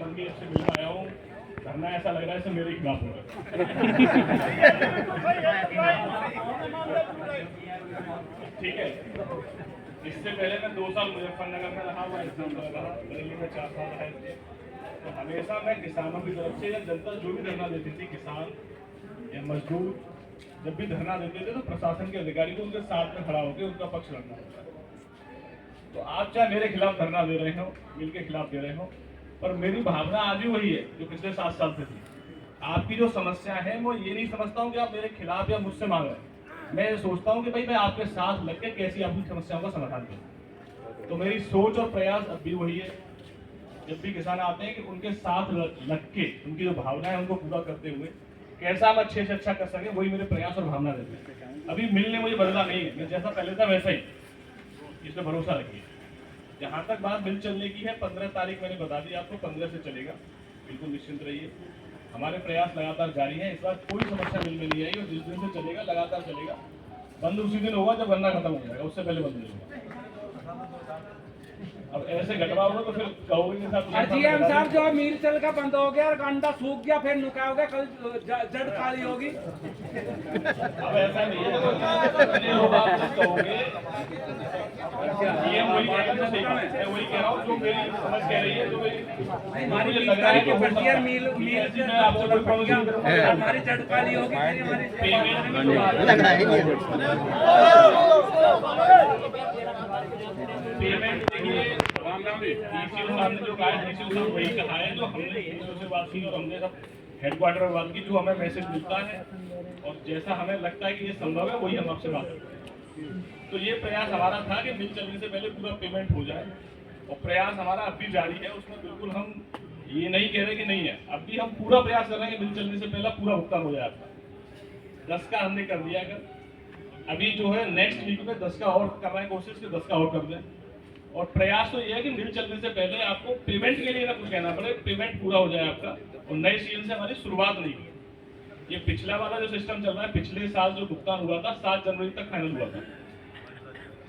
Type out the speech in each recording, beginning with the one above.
मुकेश से मिलने आया हूँ। धरना ऐसा लग रहा है जैसे मेरे खिलाफ हो रहा है। ठीक है, इससे पहले मैं 2 साल मुजफ्फरनगर में रहा, वहाँ एग्जाम रहा, दिल्ली में 4 साल रहे थे। तो हमेशा मैं किसानों की तरफ से या जनता जो भी धरना देती थी, किसान या मजदूर जब भी धरना देते थे तो प्रशासन के अधिकारी को उनके साथ में खड़ा होकर उनका पक्ष रखना होता है। तो आप चाहे मेरे खिलाफ धरना दे रहे हो, मिल के खिलाफ दे रहे हो, पर मेरी भावना आज भी वही है जो पिछले 7 साल से थी। आपकी जो समस्या है वो ये नहीं समझता हूँ कि आप मेरे खिलाफ या मुझसे मांग रहे हैं। मैं ये सोचता हूँ कि भाई मैं आपके साथ लग के कैसी आपकी समस्याओं का समाधान करूँ। तो मेरी सोच और प्रयास अब भी वही है। जब भी किसान आते हैं कि उनके साथ लग के उनकी जो भावना है उनको पूरा करते हुए कैसा हम अच्छे से अच्छा कर सके, वही मेरे प्रयास और भावना रहते हैं। अभी मिलने मुझे बदला नहीं है, मैं जैसा पहले था वैसा ही, इसमें भरोसा रखिए। जहाँ तक बात मिल चलने की है, 15 तारीख मैंने बता दी आपको, 15 से चलेगा, बिल्कुल निश्चिंत रहिए। हमारे प्रयास लगातार जारी है। इस बार कोई समस्या मिल में नहीं आई और जिस दिन से चलेगा लगातार चलेगा। बंद उसी दिन होगा जब गन्ना खत्म हो जाएगा, उससे पहले बंद नहीं होगा। अब ऐसे घटवाओगे तो फिर कहोगे जीएम साहब जो मील चल का बंद हो गया और गंडा सूख गया, फिर नुका होगा, कल जड़ खाली होगी। अब ऐसा नहीं है, कहोगे जीएम वही कहेगा तो सही है। मैं वही कह रहा हूँ जो मेरी समझ कह रही है, जो हमारी लग रहा है कि फर्टियर मील आपसे कोई प्रॉब्लम हमारी जड़ खाली होगी, पेमेंट देखिए, डीसी साहब ने जो कहा है, डीसी साहब वही कहा है जो हमने से बात की और हमने सब हेडक्वार्टर में बात की। जो हमें मैसेज मिलता है और जैसा हमें लगता है कि ये संभव है वही हम आपसे बात करते हैं। तो ये प्रयास हमारा था कि मिल चलने से पहले पूरा पेमेंट हो जाए और प्रयास हमारा अब भी जारी है। उसमें बिल्कुल हम ये नहीं कह रहे कि नहीं है, अब भी हम पूरा प्रयास कर रहे हैं कि मिल चलने से पहले पूरा भुगतान हो जाए आपका। 10 का हमने कर दिया, अगर अभी जो है नेक्स्ट वीक में 10 का और कर रहे हैं कोशिश कि 10 का और कर दें। और प्रयास तो ये है कि मिल चलने से पहले आपको पेमेंट के लिए ना कुछ कहना पड़े, पेमेंट पूरा हो जाए आपका। और नए सीजन से हमारी शुरुआत नहीं हुई। ये पिछला वाला जो सिस्टम चल रहा है, पिछले साल जो भुगतान हुआ था 7 जनवरी तक फाइनल हुआ था,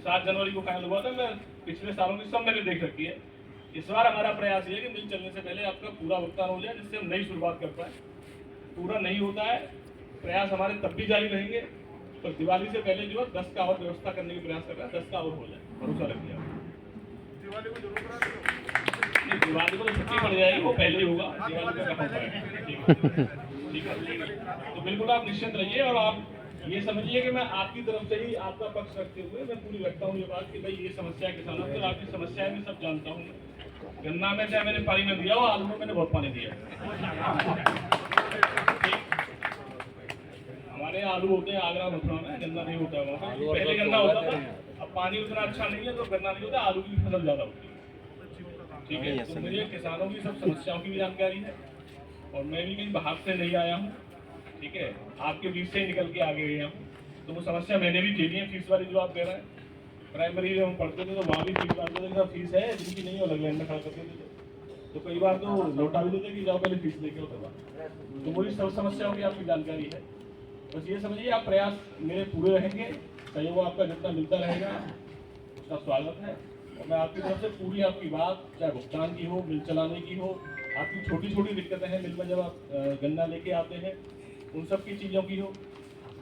7 जनवरी को फाइनल हुआ था। मैं पिछले सालों की सब मैंने देख रखी है। इस बार हमारा प्रयास ये है कि मिल चलने से पहले आपका पूरा भुगतान हो जाए, जिससे हम नई शुरुआत कर पाए। पूरा नहीं होता है, प्रयास हमारे तब भी जारी रहेंगे, पर दिवाली से पहले जो है 10 का और व्यवस्था करने की प्रयास कर रहे हैं, 10 का और हो जाए, भरोसा रखिए आप। दिवाली को जरूर करा दो। दिवाली को तो छुट्टी पड़ जाएगी, वो पहले ही होगा, दिवाली का कहाँ पाएगा। ठीक है, तो बिल्कुल आप निश्चिंत रहिए। और आप ये समझिए कि मैं आपकी तरफ से ही आपका पक्ष रखते हुए मैं पूरी रखता हूँ ये बात कि भाई ये समस्या है किसानों की, और आपकी समस्याएं भी सब जानता हूँ। गन्ना में चाहे मैंने पानी में दिया हो, आलू में मैंने बहुत पानी दिया। हमारे आलू होते हैं आगरा मथुरा में, गन्ना नहीं होता है वहाँ पे। पहले गन्ना होता था, अब पानी उतना अच्छा नहीं है तो गन्ना नहीं होता, आलू की फसल ज्यादा होती है। ठीक है, तो मुझे किसानों की सब समस्याओं की भी जानकारी है और मैं भी कहीं बाहर से नहीं आया हूँ। ठीक है, आपके बीच से ही निकल के आगे गया हूँ। तो वो समस्या मैंने भी झेली है। फीस वाली जो आप कह रहे हैं, प्राइमरी जब हम पढ़ते थे तो वहाँ भी फीस वाले थे, फीस है जिनकी नहीं हो, अलग लाइन में खड़ा करते थे। तो कई बार तो लौटा भी देते कि जाओ पहले फीस लेके होता था। तो वही सब समस्याओं की आपकी जानकारी है। बस ये समझिए आप प्रयास मेरे पूरे रहेंगे, सहयोग आपका जितना मिलता रहेगा उसका स्वागत है। और मैं आपकी तरफ से पूरी आपकी बात, चाहे भुगतान की हो, मिल चलाने की हो, आपकी छोटी छोटी दिक्कतें हैं मिल में जब आप गन्ना लेके आते हैं, उन सब की चीज़ों की हो,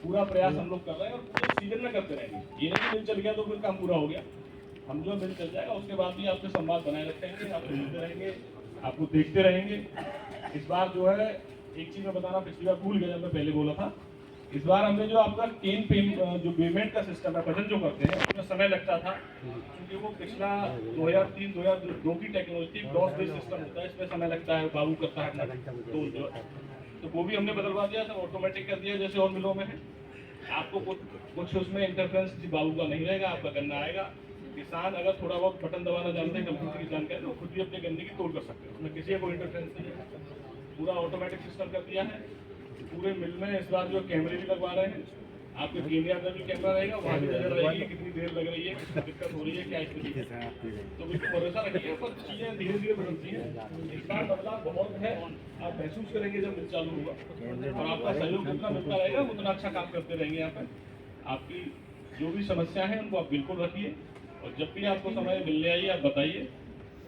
पूरा प्रयास हम लोग कर रहे हैं और पूरे सीजन में करते रहेंगे। ये नहीं मिल चल गया तो फिर काम पूरा हो गया। हम जो मिल चल जाएगा उसके बाद भी आपसे संवाद बनाए रखेंगे, आपको मिलते रहेंगे, आपको देखते रहेंगे। इस बार जो है एक चीज़ मैं बताना पिछली बार भूल गया जब मैं पहले बोला था, इस बार हमने जो आपका जो पेमेंट का सिस्टम है, वजन जो करते हैं उसमें समय लगता था, क्योंकि वो पिछला 2003-2002 की टेक्नोलॉजी थी, डॉस बेस्ड सिस्टम होता है, इसमें समय लगता है, बाबू करता है अपना तो वो भी हमने बदलवा दिया, सब ऑटोमेटिक कर दिया जैसे और मिलों में है। आपको कुछ उसमें इंटरफेरेंस बाबू का नहीं रहेगा, आपका गन्ना आएगा। किसान अगर थोड़ा बहुत बटन दबाना जानते हैं, कंप्यूटर की जानकारी, तो खुद भी अपने गन्ने की तोड़ कर सकते हैं, उसमें किसी का कोई इंटरफेरेंस नहीं है। पूरा ऑटोमेटिक सिस्टम कर दिया है। पूरे मिल में इस बार जो कैमरे भी लगवा रहे हैं, आपके केनिया में भी कैमरा रहेगा, वहाँ भी नजर रहेगी कितनी देर लग रही है, कितनी दिक्कत हो रही है, क्या स्थिति है। तो बिल्कुल भरोसा रखिए, पर चीज़ें धीरे धीरे बदलती हैं। इस बार बदलाव बहुत है, आप महसूस करेंगे जब मिल चालू होगा। और आपका सहयोग जितना मिलता रहेगा उतना अच्छा काम करते रहेंगे। यहाँ पर आपकी जो भी समस्या है उनको आप बिल्कुल रखिए, और जब भी आपको समय मिलने आइए आप बताइए।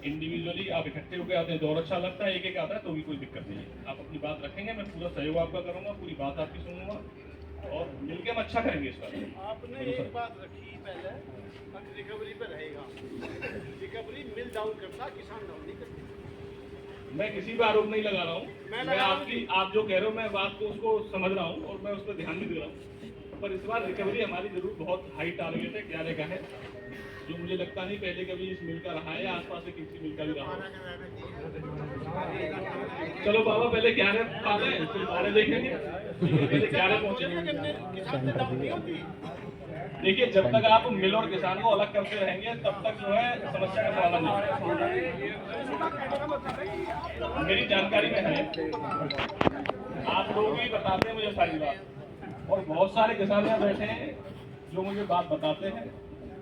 इंडिविजुअली आप इकट्ठे होकर आते हैं तो और अच्छा लगता है, एक एक आता है तो भी कोई दिक्कत नहीं है। आप अपनी बात रखेंगे, मैं पूरा सहयोग आपका करूंगा, पूरी बात आपकी सुनूंगा और मिलकर हम अच्छा करेंगे इस बार। आपने एक बात रखी पहले, रिकवरी पे रहेगा। रिकवरी मिल डाउन करता, किसान डाउन नहीं करता। मैं किसी पर आरोप नहीं लगा रहा हूँ, मैं आपकी आप जो कह रहे हो मैं बात को उसको समझ रहा हूँ और मैं उस पर ध्यान भी दे रहा हूँ, पर इस बार रिकवरी हमारी जरूर बहुत हाई टारगेट है, ग्यारह का है, जो मुझे लगता नहीं पहले कभी इस मिल का रहा है या आसपास से किसी मिल का भी रहा है। चलो बाबा पहले 11 आ गए फिर 12 देखेंगे, पहले 11 पहुंचे। देखिए जब तक आप मिल और किसान को अलग करते रहेंगे तब तक जो है समस्या का समाधान नहीं। मेरी जानकारी में है, आप लोग भी बताते हैं मुझे सारी बात, और बहुत सारे किसान यहाँ बैठे हैं जो मुझे बात बताते हैं,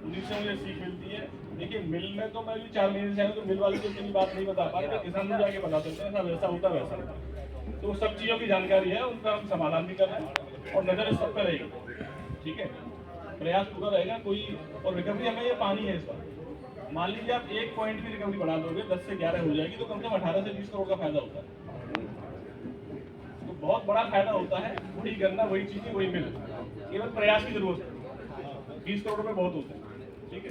उन्हीं से मुझे सीख मिलती है। देखिए मिल में तो मैं भी 4 महीने से हूँ, तो मिल वाले को इतनी बात नहीं बता पा रहे, किसान को जाके बता सकते हैं सब ऐसा होता वैसा होता। तो सब चीज़ों की जानकारी है, उनका हम समाधान भी कर रहे हैं और नजर इस सब पे रहेगी। ठीक है, प्रयास पूरा रहेगा कोई, और रिकवरी हमें ये पानी है इस बार। मान लीजिए आप 1 पॉइंट की रिकवरी बढ़ा दोगे, 10 से 11 हो जाएगी, तो कम से कम 18 से 20 करोड़ का फायदा होता है, तो बहुत बड़ा फायदा होता है। वही गन्ना, वही चीजें, वही मिल, केवल प्रयास की जरूरत है। 20 करोड़ रुपए बहुत होते हैं। ठीक है,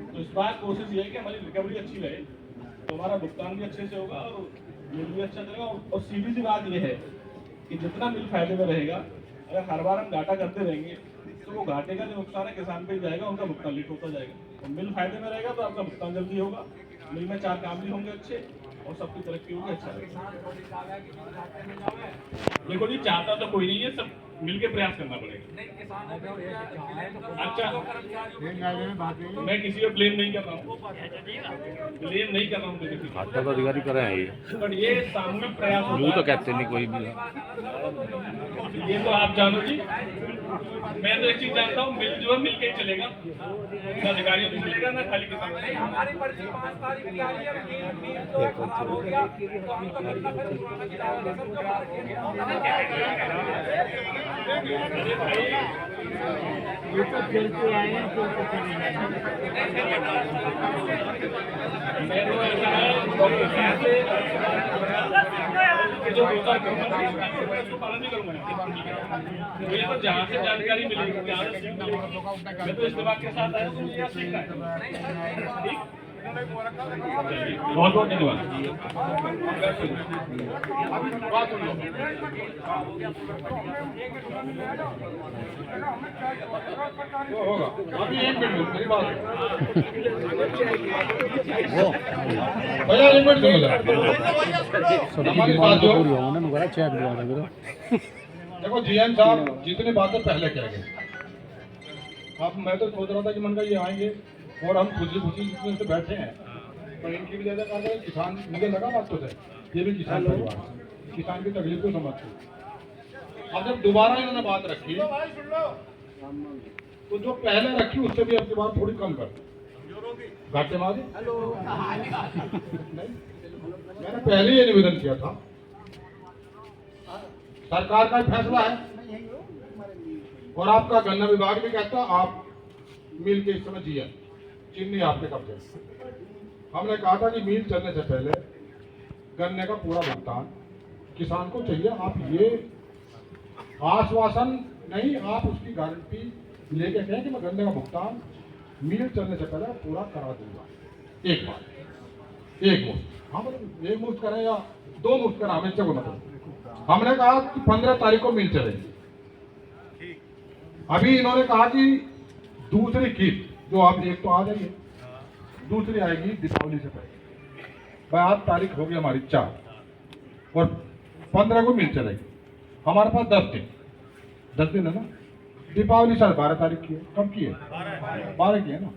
तो इस बार कोशिश ये है कि हमारी रिकवरी अच्छी रहे, तो हमारा भुगतान भी अच्छे से होगा और मिल भी अच्छा चलेगा। और सीधी सी बात ये है कि जितना मिल फायदे में रहेगा, अगर हर बार हम घाटा करते रहेंगे तो वो घाटे का जो नुकसान है किसान पे ही जाएगा, उनका भुगतान लेट होता जाएगा। और मिल फायदे में रहेगा तो आपका भुगतान जल्दी होगा, मिल में 4 काम भी होंगे अच्छे और सबकी तरक्की होगी, अच्छा रहेगा। देखो जी, चाहता तो कोई नहीं है, सब मिलके प्रयास करना पड़ेगा। अच्छा, मैं किसी को ब्लेम नहीं कर रहा हूँ, ब्लेम नहीं कर रहा हूँ किसी को, तो अधिकारी कर रहे हैं ये, बट ये सामूहिक प्रयास होता यूँ तो है। कहते नहीं कोई भी। ये तो आप जानो जी, मैं तो एक चीज जानता हूँ, मिल जो है मिल के ही चलेगा, ना अधिकारियों को मिलेगा ना खाली किसान। हमारी पर्ची 5 तारीख की आ रही है, मील जो है खराब हो गया तो हम तो गन्ना फिर पुराना गिराएंगे, सब जो ये तो चलते आए हैं, तो मैं तो ऐसा है कि जो होता है उसको पालन नहीं करूँगा। मुझे तो जहाँ से जानकारी मिलेगी, जहाँ से सीख मिलेगी, मैं तो इस दिमाग के साथ आया हूँ, मुझे यहाँ सीखना है। ठीक, बहुत बहुत धन्यवाद। होगा अभी 1 मिनट मेरी बात भैया 1 मिनट सुनो हमारी बात जो देखो जीएम साहब जितनी बातें पहले कह गए, अब मैं तो सोच रहा था कि मन का ये आएंगे और हम खुशी खुशी जितने से बैठे हैं, पर इनकी भी ज्यादा कर रहे किसान, मुझे लगा बात तो है ये भी किसान परिवार, किसान की तकलीफ को समझते। अब जब दोबारा इन्होंने बात रखी तो जो पहले रखी उससे भी अपनी बात थोड़ी कम कर घाटे मारे नहीं, मैंने पहले ये निवेदन किया था, सरकार का फैसला है और आपका गन्ना विभाग भी कहता आप मिल के इस समय जिया चिन्नी आपके कब्जे। हमने कहा था कि मिल चलने से पहले गन्ने का पूरा भुगतान किसान को चाहिए। आप ये आश्वासन नहीं, आप उसकी गारंटी लेके कहें कि मैं गन्ने का भुगतान मिल चलने से पहले पूरा करा दूंगा। एक बार एक मुश्त, हाँ मतलब एक मुश्त करें या 2 मुश्त करें, हमें को मतलब। हमने कहा कि 15 तारीख को मिल चलेगी। अभी इन्होंने कहा कि दूसरी किस्त जो आप एक तो आ जाइए, दूसरी आएगी दीपावली से पहले। 8 तारीख होगी हमारी 4 और 15 को मिल चलेगी। हमारे पास 10 दिन है ना, दीपावली शायद 12 तारीख की है, कब की है 12 की है ना।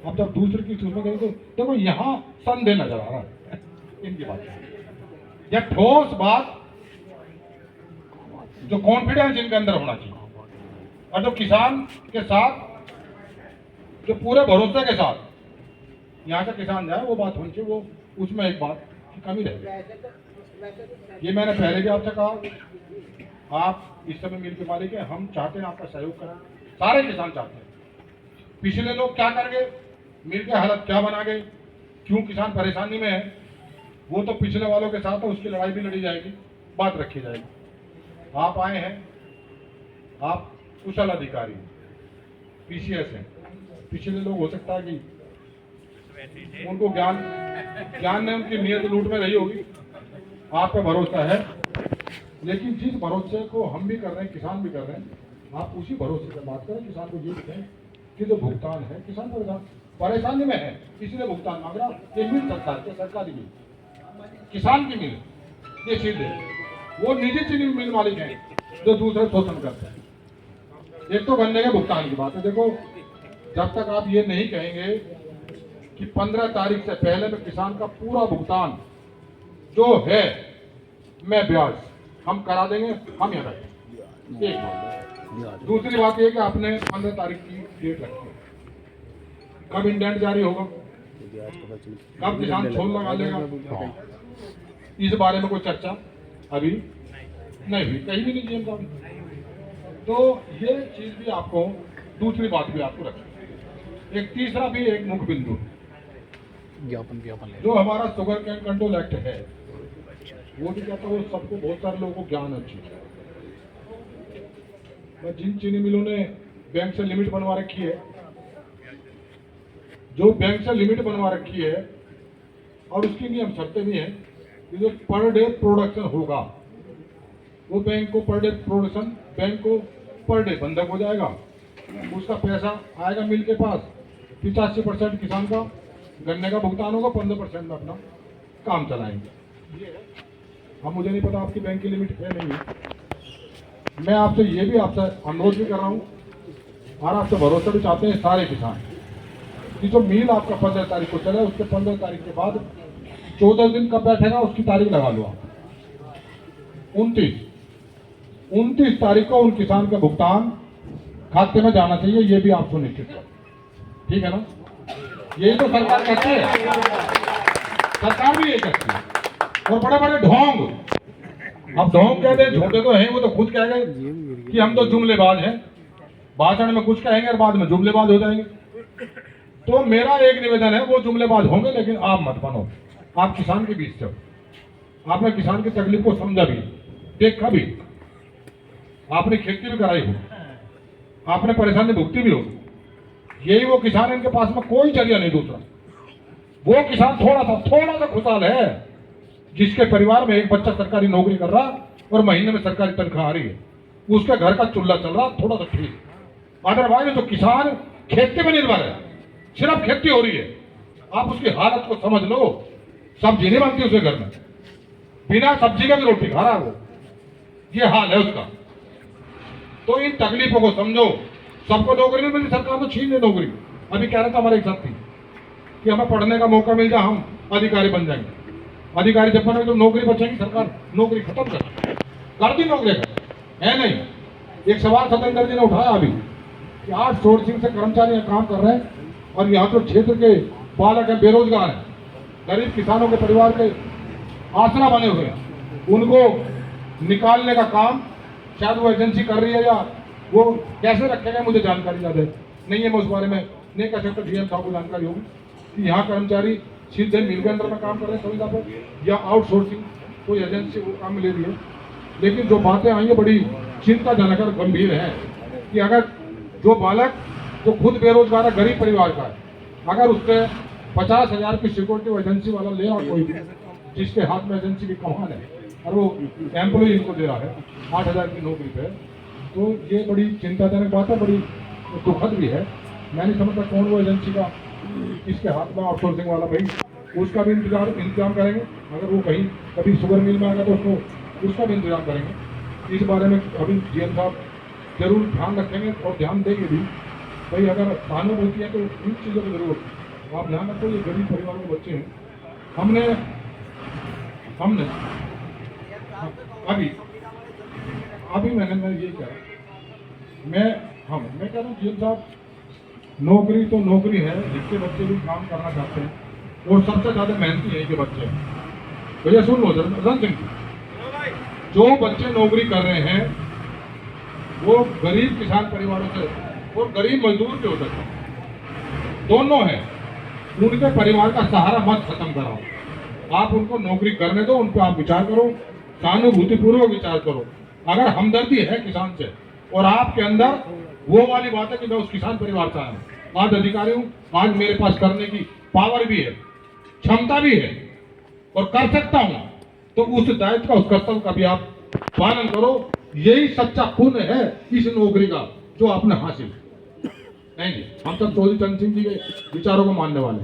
अब जब दूसरी किस्त उसमें गई तो देखो यहाँ संदेह नजर आ रहा है इनकी बात, यह ठोस बात जो कॉन्फिडेंस इनके अंदर होना चाहिए और जो किसान के साथ जो पूरे भरोसे के साथ यहाँ से किसान जाए वो बात होनी चाहिए। वो उसमें एक बात की कमी रहेगी। ये मैंने पहले भी आपसे कहा, आप इस समय मिल के मालिक है, हम चाहते हैं आपका सहयोग करें, सारे किसान चाहते हैं। पिछले लोग क्या कर गए, मिल के हालत क्या बना गए, क्यों किसान परेशानी में है, वो तो पिछले वालों के साथ है, उसकी लड़ाई भी लड़ी जाएगी, बात रखी जाएगी। आप आए हैं, आप कुशल अधिकारी पीसीएस हैं, पिछले लोग हो सकता है कि उनको ज्ञान ने उनकी नीयत लूट में रही होगी, आप पे भरोसा है, लेकिन जिस भरोसे को हम भी कर रहे हैं, किसान भी कर रहे हैं, आप उसी भरोसे से बात करें। किसान को ये बताएं कि जो भुगतान है, किसान परेशानी में है, इसलिए भुगतान मांग रहा। ये मिल सकता है, सरकारी मिल, किसान की मिल, ये सीधे वो निजी चीनी मिल मालिक हैं जो दूसरे शोषण करते हैं। एक तो गन्ने के भुगतान की बात है। देखो, जब तक आप ये नहीं कहेंगे कि 15 तारीख से पहले में किसान का पूरा भुगतान जो है, मैं ब्याज हम करा देंगे, हम यहाँ रखेंगे। एक बात। दूसरी बात यह कि आपने 15 तारीख की डेट रखी है, कब इंडेंट जारी होगा, कब किसान छोल लगा लेगा, इस बारे में कोई चर्चा अभी नहीं हुई, कहीं भी नहीं जीएम साहब। तो ये चीज भी आपको, दूसरी बात भी आपको रखनी। एक तीसरा भी एक मुख्य बिंदु जो हमारा शुगर कैन कंट्रोल एक्ट है, वो भी कहता है वो सबको, बहुत सारे लोगों को ज्ञान अच्छी है। जिन चीनी मिलों ने बैंक से लिमिट बनवा रखी है, जो बैंक से लिमिट बनवा रखी है, और उसकी नियम शर्तें भी हैं कि जो पर डे प्रोडक्शन होगा, वो बैंक को पर डे प्रोडक्शन, बैंक को पर डे बंधक हो जाएगा, उसका पैसा आएगा मिल के पास। 85% किसान का गन्ने का भुगतान होगा, 15% में अपना काम चलाएंगे। अब मुझे नहीं पता आपकी बैंक की लिमिट है नहीं है, मैं आपसे ये भी आपसे अनुरोध भी कर रहा हूँ और आपसे भरोसा भी चाहते हैं सारे किसान कि जो मील आपका 15 तारीख को चले, उसके 15 तारीख के बाद 14 दिन कब बैठेगा उसकी तारीख लगा लो आप। 29 तारीख को उन किसान का भुगतान खाते में जाना चाहिए, ये भी आप सुनिश्चित करें, ठीक है ना। यही तो सरकार कहती है, सरकार भी यही कहती है। और बड़े बड़े ढोंग, अब ढोंग कहते हैं, झूठे तो हैं, वो तो खुद कह गए कि हम तो जुमलेबाज हैं, भाषण में कुछ कहेंगे और बाद में जुमलेबाज हो जाएंगे। तो मेरा एक निवेदन है, वो जुमलेबाज होंगे लेकिन आप मत बनो। आप किसान के बीच से हो, आपने किसान की तकलीफ को समझा भी, देखा भी, आपने खेती भी कराई हो, आपने परेशानी भुगती भी हो। यही वो किसान, इनके पास में कोई जरिया नहीं दूसरा। वो किसान थोड़ा सा खुशहाल है जिसके परिवार में एक बच्चा सरकारी नौकरी कर रहा और महीने में सरकारी तनख्वाह आ रही है, उसके घर का चूल्हा चल रहा, थोड़ा सा ठीक। अदरवाइज जो किसान खेती में निर्भर है, सिर्फ खेती हो रही है, आप उसकी हालत को समझ लो। सब्जी नहीं बनती उसके घर में, बिना सब्जी का भी रोटी खा रहा है वो, ये हाल है उसका। तो इन तकलीफों को समझो। सबको नौकरी नहीं मिलती, सरकार तो छीन ले नौकरी। अभी कह रहा था हमारे एक साथी कि हमें पढ़ने का मौका मिल जाए, हम अधिकारी बन जाएंगे। अधिकारी जब बनेंगे तो नौकरी बचेगी, सरकार नौकरी खत्म कर दी, नौकरी है नहीं। एक सवाल सतेंद्र जी ने उठाया अभी कि आउटसोर्सिंग से कर्मचारी यहाँ काम कर रहे हैं और यहाँ तो क्षेत्र के बालक हैं, बेरोजगार हैं, गरीब किसानों के परिवार के आसरा बने हुए हैं, उनको निकालने का काम शायद वो एजेंसी कर रही है, या वो कैसे रखेगा मुझे जानकारी ज़्यादा नहीं है। मैं उस बारे में नहीं कह सकता, डीएम साहब को जानकारी होगी कि यहाँ कर्मचारी सीधे मिल के अंदर में काम कर रहे हैं संविदा पर, या आउटसोर्सिंग कोई एजेंसी वो काम ले रही है। लेकिन जो बातें आई है बड़ी चिंताजनक और गंभीर है कि अगर जो बालक जो खुद बेरोजगार है, गरीब परिवार का है, अगर उससे 50,000 की सिक्योरिटी एजेंसी वाला ले रहा कोई, जिसके हाथ में एजेंसी की कमान है और वो एम्प्लॉय इनको दे रहा है 8,000 की नौकरी पे, तो ये बड़ी चिंताजनक बात है, बड़ी दुखद भी है। मैं नहीं समझता कौन वो एजेंसी का इसके हाथ में आउटसोर्सिंग वाला, भाई उसका भी इंतजाम करेंगे। अगर वो कहीं कभी शुगर मिल में आएगा तो उसका भी इंतजाम करेंगे। इस बारे में अभी डीएम साहब जरूर ध्यान रखेंगे और ध्यान देंगे भी। भाई अगर सहानुभूति है तो इन चीज़ों को जरूर आप ध्यान रखो। ये गरीब परिवार के बच्चे हैं। हमने अभी मैं ये कह रहा मैं कह रहा हूँ डीएम साहब, नौकरी तो नौकरी है, जिसके बच्चे भी काम करना चाहते हैं और सबसे ज्यादा मेहनती है के बच्चे हैं। भैया सुन लो रतन सिंह, जो बच्चे नौकरी कर रहे हैं वो गरीब किसान परिवारों से और गरीब मजदूर के होते हैं, दोनों हैं। उनके परिवार का सहारा मत खत्म कराओ। आप उनको नौकरी करने दो, उन पर आप विचार करो, सहानुभूतिपूर्वक विचार करो। अगर हमदर्दी है किसान से और आपके अंदर वो वाली बात है कि मैं उस किसान परिवार से आया हूँ, आज अधिकारी हूँ, आज मेरे पास करने की पावर भी है, क्षमता भी है और कर सकता हूँ, तो उस दायित्व का, उस कर्तव्य का भी आप पालन करो। यही सच्चा पुण्य है इस नौकरी का जो आपने हासिल। नहीं जी, हम सब चौधरी चरण सिंह जी के विचारों को मानने वाले।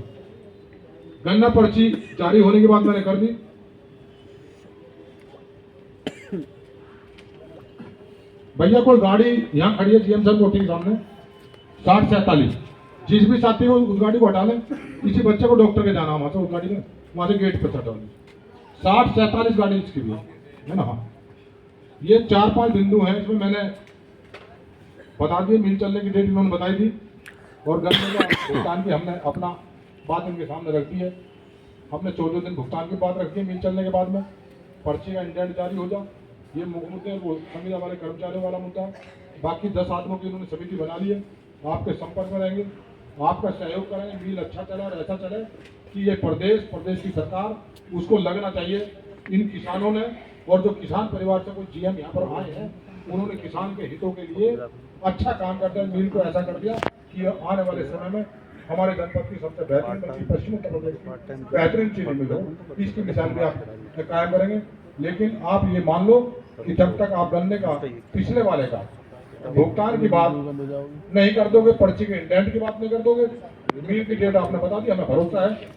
गन्ना पर्ची जारी होने के बाद मैंने कर दी। भैया कोई गाड़ी यहाँ खड़ी है जीएम साहब कोठी के सामने 60-47, जिस भी साथी को उस गाड़ी को हटा लें, किसी बच्चे को डॉक्टर के जाना वहां से, उस गाड़ी में वहां से गेट पर चढ़ा लें। 60-47 गाड़ी इसकी भी है ना। हाँ, ये 4-5 बिंदु हैं, इसमें मैंने बता दिए, मिल चलने की डेट इन्होंने बताई थी और गन्ने का भुगतान की हमने अपना बात इनके सामने रख दी है। हमने 14 दिन भुगतान की बात रखी है मिल चलने के बाद में, पर्ची का इंडेंट जारी हो जाए, ये मुद्दे वो समिति हमारे कर्मचारियों वाला मुद्दा है। बाकी 10 आदमियों की इन्होंने समिति बना ली है, आपके संपर्क में रहेंगे, आपका सहयोग करेंगे, मिल अच्छा चले और ऐसा चले कि ये प्रदेश की सरकार उसको लगना चाहिए। इन किसानों ने और जो किसान परिवार से कोई जीएम यहाँ पर आए हैं, उन्होंने किसान के हितों के लिए अच्छा काम करते हैं, मिल को ऐसा कर दिया कि आने वाले समय में हमारे जनपद की सबसे बेहतरीन बल्कि पश्चिम उत्तर प्रदेश की बेहतरीन चीनी मिल हो, इसकी मिसाल भी आप कायम करेंगे। लेकिन आप ये मान लो कि जब तक आप गन्ने का पिछले वाले का भुगतान की बात नहीं कर दोगे, पर्ची के इंडेंट की बात नहीं कर दोगे, मिल की डेट आपने बता दी, हमें भरोसा है